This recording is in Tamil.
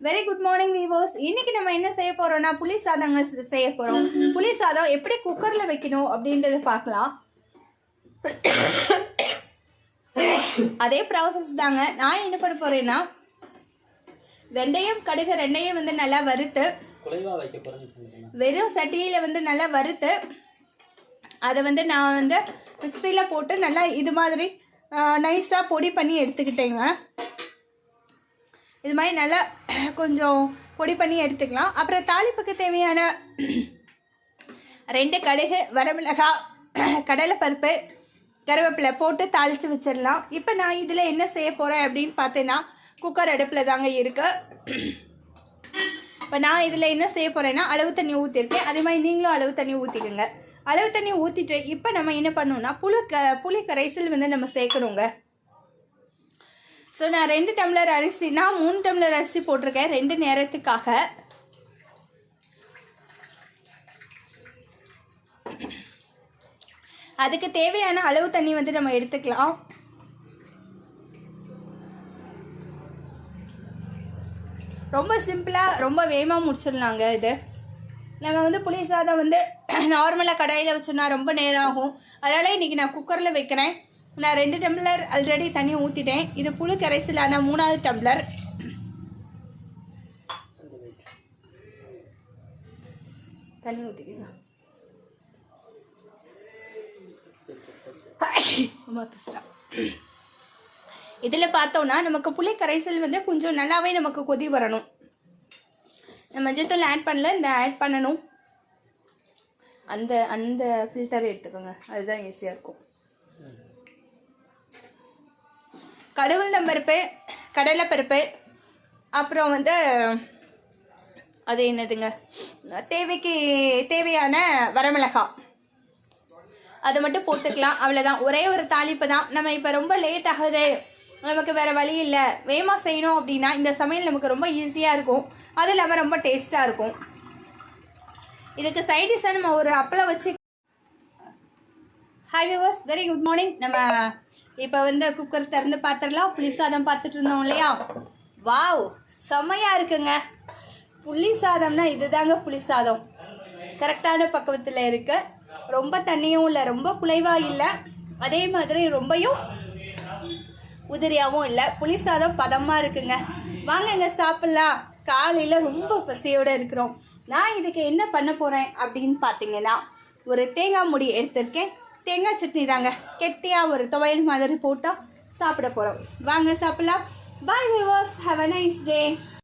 Very good morning viewers. இன்னைக்கு நம்ம என்ன செய்ய போறோம்னா புளி சாதங்க செய்ய போறோம். புளி சாதம் எப்படி குக்கர்ல வைக்கணும் அப்படின்றத பார்க்கலாம். அதே ப்ராசஸ் தாங்க. நான் என்ன பண்ண போறேன்னா வெந்தயம் கடுகு ரெண்டையும் வந்து நல்லா வறுத்து வெறும் சட்டியில வந்து நல்லா வறுத்து அதை வந்து நான் வந்து மிக்சியில் போட்டு நல்லா இது மாதிரி நைஸாக பொடி பண்ணி எடுத்துக்கிட்டேங்க. இது மாதிரி நல்லா கொஞ்சம் பொடி பண்ணி எடுத்துக்கலாம். அப்புறம் தாளிப்புக்கு தேவையான 2 கடுகு, வரமிளகாய், கடலைப்பருப்பு, கருவேப்பிலை போட்டு தாளித்து வச்சிடலாம். இப்போ நான் இதில் என்ன செய்ய போகிறேன் அப்படின்னு பார்த்தேன்னா குக்கர் அடுப்பில் தாங்க இருக்கு. இப்போ நான் இதில் என்ன செய்ய போகிறேன்னா அளவு தண்ணி ஊற்றிருக்கேன். அதே மாதிரி நீங்களும் அளவு தண்ணி ஊற்றிக்கோங்க. அளவு தண்ணி ஊற்றிட்டு இப்போ நம்ம என்ன பண்ணணும்னா புளி கரைசல் வந்து நம்ம சேர்க்கணுங்க. ஸோ நான் 2 டம்ளர் அரிசி, நான் 3 டம்ளர் அரிசி போட்டிருக்கேன் 2 நேரத்துக்காக. அதுக்கு தேவையான அளவு தண்ணி வந்து நம்ம எடுத்துக்கலாம். ரொம்ப சிம்பிளாக ரொம்ப வேகமாக முடிச்சிடலாங்க. இது நம்ம வந்து புளி சாதம் வந்து நார்மலாக கடாயில் வச்சோன்னா ரொம்ப நேரம் ஆகும். அதனால் இன்றைக்கி நான் குக்கரில் வைக்கிறேன். நான் 2 டம்ளர் ஆல்ரெடி தண்ணி ஊற்றிட்டேன். இது புளி கரைசலான 3வது டம்ளர். தண்ணி ஊற்றிக்கங்க. இதில் பார்த்தோன்னா நமக்கு புளி கரைசல் வந்து கொஞ்சம் நல்லாவே நமக்கு கொதி வரணும். மஞ்சத்தூள் ஆட் பண்ணல, இந்த ஆட் பண்ணணும். அந்த ஃபில்டர் எடுத்துக்கோங்க, அதுதான் ஈஸியாக இருக்கும். கடவுள்தம்பருப்பு, கடலைப்பருப்பு, அப்புறம் வந்து அது என்னதுங்க தேவையான வரமிளகாய் அதை மட்டும் போட்டுக்கலாம். அவ்வளோதான், ஒரே ஒரு தாளிப்பு தான். நம்ம இப்போ ரொம்ப லேட் ஆகுது, நமக்கு வேறு வழி இல்லை, வேகமாக செய்யணும் அப்படின்னா இந்த சமையல் நமக்கு ரொம்ப ஈஸியாக இருக்கும். அது இல்லாமல் ரொம்ப டேஸ்ட்டாக இருக்கும். இதுக்கு சைடிஷாக நம்ம ஒரு அப்பளம் வச்சு. Hi viewers, very good morning. நம்ம இப்போ வந்து குக்கர் திறந்து பார்த்துடலாம். புளி சாதம் பார்த்துட்டு இருந்தோம் இல்லையா? வாவ், செம்மையாக இருக்குங்க. புளி சாதம்னா இதுதாங்க புளி சாதம். கரெக்டான பக்குவத்தில் இருக்குது. ரொம்ப தண்ணியும் இல்லை, ரொம்ப குலைவாக இல்லை, அதே மாதிரி ரொம்பவும் உதிரியாகவும் இல்லை. புளி சாதம் பதமாக இருக்குங்க. வாங்கங்க சாப்பிட்லாம். காலையில் ரொம்ப பசியோடு இருக்கிறோம். நான் இதுக்கு என்ன பண்ண போகிறேன் அப்படின்னு பார்த்தீங்கன்னா ஒரு தேங்காய் மூடி எடுத்திருக்கேன். தேங்காய் சட்னி தாங்க, கெட்டியாக ஒரு துவையல் மாதிரி போட்டால் சாப்பிட போகிறோம். வாங்க சாப்பிட்லாம். பாய் viewers, have a nice day.